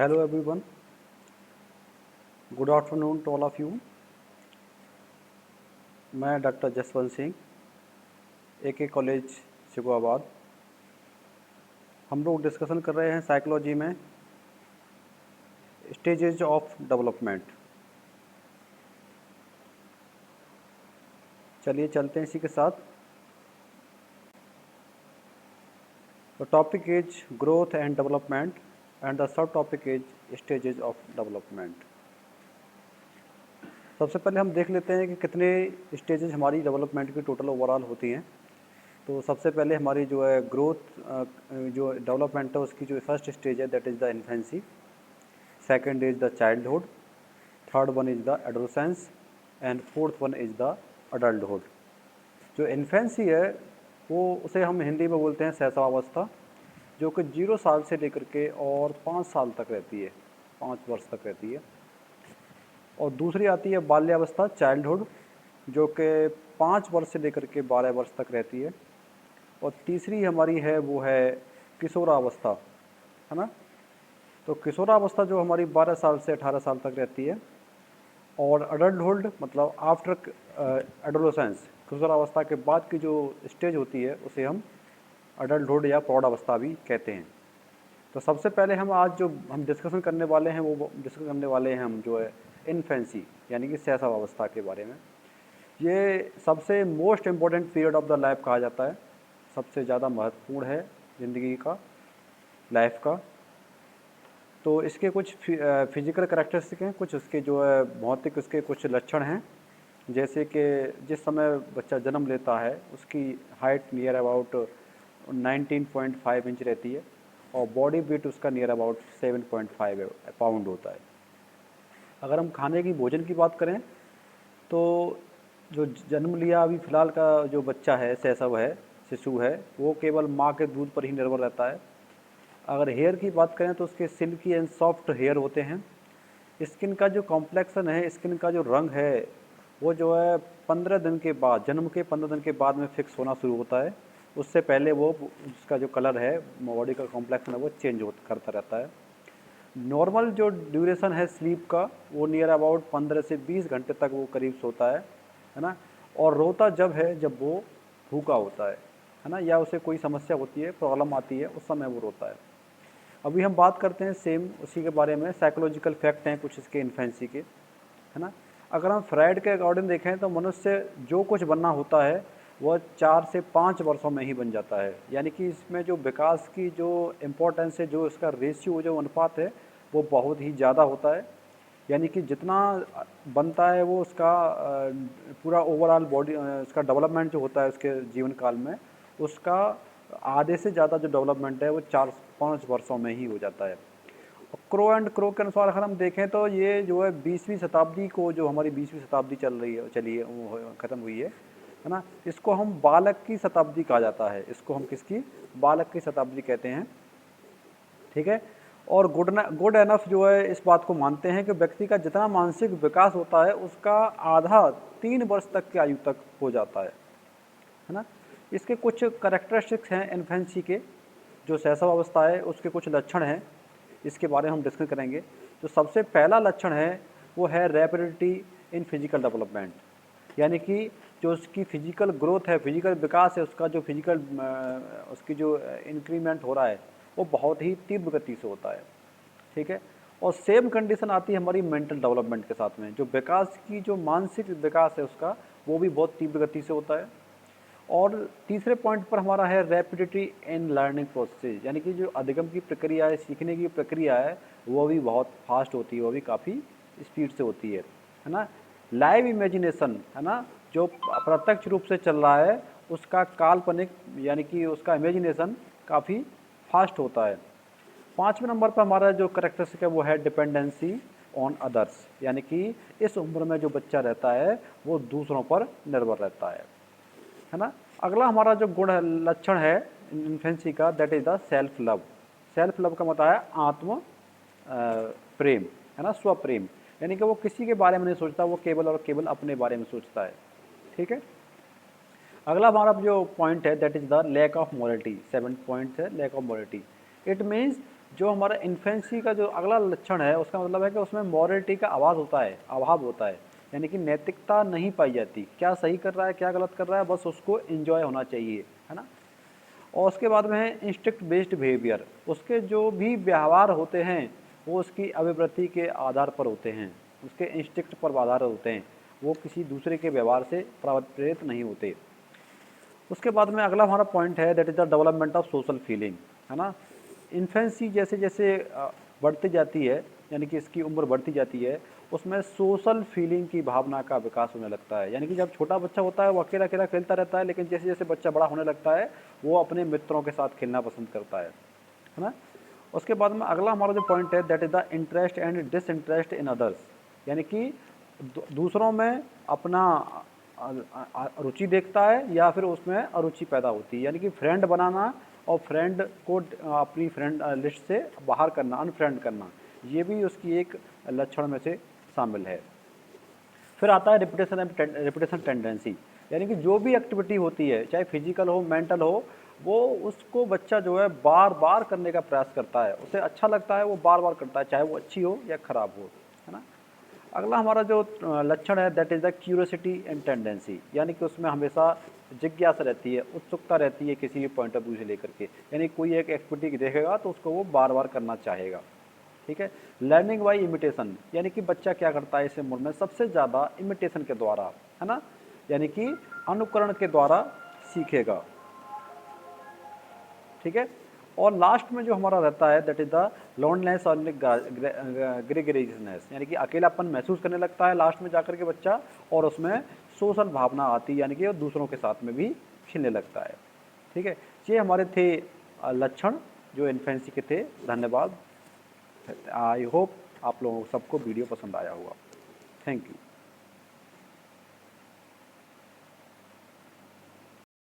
Hello everyone, good afternoon to all of you. मैं doctor Jaswant Singh AK college Shikohabad. हम लोग discussion कर रहे हैं साइकोलॉजी में स्टेजेज ऑफ डेवलपमेंट। चलिए चलते हैं इसी के साथ। The topic is growth and development and the sub topic is stages of development. सबसे पहले हम देख लेते हैं कि कितने स्टेजेज हमारी डेवलपमेंट की टोटल ओवरऑल होती हैं। तो सबसे पहले हमारी जो है ग्रोथ जो डेवलपमेंट है उसकी जो फर्स्ट स्टेज है that is the infancy, second is the childhood, third one is the adolescence and fourth one is the adulthood. जो इन्फेंसी है वो उसे हम हिंदी में बोलते हैं शैशवावस्था, जो कि 0 साल से लेकर के और 5 साल तक रहती है, 5 वर्ष तक रहती है। और दूसरी आती है बाल्यावस्था चाइल्डहुड, जो कि 5 वर्ष से लेकर के 12 वर्ष तक रहती है। और तीसरी हमारी है वो है किशोरावस्था, है ना। तो किशोरावस्था जो हमारी 12 साल से 18 साल तक रहती है। और अडल्टहुड मतलब आफ्टर एडोलेसेंस, किशोरावस्था के बाद की जो स्टेज होती है उसे हम अडल्टहुड या प्रौढ़ावस्था भी कहते हैं। तो सबसे पहले हम आज जो हम डिस्कशन करने वाले हैं वो डिस्कस करने वाले हैं हम जो है इन्फेंसी यानी कि शैशवावस्था के बारे में। ये सबसे most important period of the life कहा जाता है, सबसे ज़्यादा महत्वपूर्ण है ज़िंदगी का, लाइफ का। तो इसके कुछ फिजिकल करैक्टरिस्टिक हैं, कुछ उसके जो है भौतिक उसके कुछ लक्षण हैं। जैसे कि जिस समय बच्चा जन्म लेता है उसकी हाइट नियर अबाउट 19.5 इंच रहती है और बॉडी वेट उसका नियर अबाउट 7.5 पाउंड होता है। अगर हम खाने की भोजन की बात करें तो जो जन्म लिया अभी फ़िलहाल का जो बच्चा है, शैशव है, शिशु है, वो केवल माँ के दूध पर ही निर्भर रहता है। अगर हेयर की बात करें तो उसके सिल्की एंड सॉफ्ट हेयर होते हैं। स्किन का जो कॉम्प्लेक्सन है, स्किन का जो रंग है वो जो है 15 दिन के बाद, जन्म के 15 दिन के बाद में फिक्स होना शुरू होता है। उससे पहले वो उसका जो कलर है, बॉडी का कॉम्प्लेक्सन है, वो चेंज करता रहता है। नॉर्मल जो ड्यूरेशन है स्लीप का वो नियर अबाउट 15 से 20 घंटे तक वो करीब सोता है ना। और रोता जब है जब वो भूखा होता है ना, या उसे कोई समस्या होती है, प्रॉब्लम आती है, उस समय वो रोता है। अभी हम बात करते हैं सेम उसी के बारे में। साइकोलॉजिकल फैक्ट हैं कुछ इसके इन्फेंसी के, है ना। अगर हम फ्राइड के अकॉर्डिंग देखें तो मनुष्य जो कुछ बनना होता है वह 4 से 5 वर्षों में ही बन जाता है। यानी कि इसमें जो विकास की जो इम्पोर्टेंस है, जो इसका रेशियो, जो अनुपात है, वो बहुत ही ज़्यादा होता है। यानी कि जितना बनता है वो उसका पूरा ओवरऑल बॉडी इसका डेवलपमेंट जो होता है उसके जीवन काल में, उसका आधे से ज़्यादा जो डेवलपमेंट है वो 4-5 वर्षों में ही हो जाता है। क्रो एंड क्रो के अनुसार अगर हम देखें तो ये जो है 20वीं शताब्दी को, जो हमारी 20वीं शताब्दी चली है, वो ख़त्म हुई है ना, इसको हम बालक की शताब्दी कहा जाता है। इसको हम किसकी, बालक की शताब्दी कहते हैं, ठीक है। और गुड एनफ जो है इस बात को मानते हैं कि व्यक्ति का जितना मानसिक विकास होता है उसका आधा 3 वर्ष तक की आयु तक हो जाता है ना। इसके कुछ करेक्टरिस्टिक्स हैं इन्फेंसी के, जो शैशवावस्था है उसके कुछ लक्षण हैं, इसके बारे में हम डिस्कस करेंगे। जो सबसे पहला लक्षण है वो है रैपिडिटी इन फिजिकल डेवलपमेंट, यानी कि जो उसकी फिजिकल ग्रोथ है, फिजिकल विकास है, उसका जो फिजिकल उसकी जो इंक्रीमेंट हो रहा है वो बहुत ही तीव्र गति से होता है, ठीक है। और सेम कंडीशन आती है हमारी मेंटल डेवलपमेंट के साथ में, जो विकास की जो मानसिक विकास है उसका वो भी बहुत तीव्र गति से होता है। और तीसरे पॉइंट पर हमारा है रैपिडिटी इन लर्निंग प्रोसेस, यानी कि जो अधिगम की प्रक्रिया है, सीखने की प्रक्रिया है, वो भी बहुत फास्ट होती है, वो भी काफ़ी स्पीड से होती है ना। लाइव इमेजिनेशन, है ना, जो प्रत्यक्ष रूप से चल रहा है उसका काल्पनिक यानी कि उसका इमेजिनेशन काफ़ी फास्ट होता है। 5वें नंबर पर हमारा जो करेक्टरिस्टिक है वो है डिपेंडेंसी ऑन अदर्स, यानी कि इस उम्र में जो बच्चा रहता है वो दूसरों पर निर्भर रहता है ना। अगला हमारा जो गुण लक्षण है इन्फेंसी का that is the self love. Self love का मतलब है आत्म प्रेम, है ना, स्वप्रेम, यानी कि वो किसी के बारे में नहीं सोचता, वो केवल और केवल अपने बारे में सोचता है, ठीक है। अगला हमारा जो पॉइंट है that is the lack of morality. 7 points है lack of morality. It means जो हमारा इन्फेंसी का जो अगला लक्षण है उसका मतलब है कि उसमें मॉरलिटी का अभाव होता है, यानी कि नैतिकता नहीं पाई जाती, क्या सही कर रहा है क्या गलत कर रहा है, बस उसको एंजॉय होना चाहिए, है ना। और उसके बाद में है इंस्टिंक्ट बेस्ड बिहेवियर, उसके जो भी व्यवहार होते हैं वो उसकी अभिवृत्ति के आधार पर होते हैं, उसके इंस्टिंक्ट पर आधार होते हैं, वो किसी दूसरे के व्यवहार से प्रेरित नहीं होते। उसके बाद में अगला हमारा पॉइंट है that is the development of social feeling, है ना। इन्फेंसी जैसे जैसे बढ़ती जाती है, यानी कि इसकी उम्र बढ़ती जाती है, उसमें सोशल फीलिंग की भावना का विकास होने लगता है, यानी कि जब छोटा बच्चा होता है वो अकेला अकेला खेलता रहता है, लेकिन जैसे जैसे बच्चा बड़ा होने लगता है वो अपने मित्रों के साथ खेलना पसंद करता है ना। उसके बाद में अगला हमारा जो पॉइंट है that is the interest and disinterest in others, यानी कि दूसरों में अपना रुचि देखता है या फिर उसमें अरुचि पैदा होती है, यानी कि फ्रेंड बनाना और फ्रेंड को अपनी फ्रेंड लिस्ट से बाहर करना, अनफ्रेंड करना, ये भी उसकी एक लक्षण में से शामिल है। फिर आता है रिपीटेशन टेंडेंसी, यानी कि जो भी एक्टिविटी होती है चाहे फिजिकल हो मेंटल हो, वो उसको बच्चा जो है बार बार करने का प्रयास करता है, उसे अच्छा लगता है वो बार बार करता है, चाहे वो अच्छी हो या खराब हो, है ना। अगला हमारा जो लक्षण है that is the curiosity and tendency, यानी कि उसमें हमेशा जिज्ञासा रहती है, उत्सुकता रहती है किसी भी पॉइंट ऑफ व्यू से लेकर के, यानी कोई एक एक्टिविटी देखेगा तो उसको वो बार बार करना चाहेगा, ठीक है। लर्निंग बाई इमिटेशन, यानी कि बच्चा क्या करता है इस उम्र में सबसे ज़्यादा इमिटेशन के द्वारा, है ना, यानी कि अनुकरण के द्वारा सीखेगा, ठीक है। और लास्ट में जो हमारा रहता है दैट इज़ द लोनलेस और ग्रेगरीनेस, यानी कि अकेलापन महसूस करने लगता है लास्ट में जाकर के बच्चा, और उसमें सोशल भावना आती है, यानी कि वो दूसरों के साथ में भी खेलने लगता है, ठीक है। ये हमारे थे लक्षण जो इन्फेंसी के थे। धन्यवाद। आई होप आप लोगों को सबको वीडियो पसंद आया होगा। Thank you.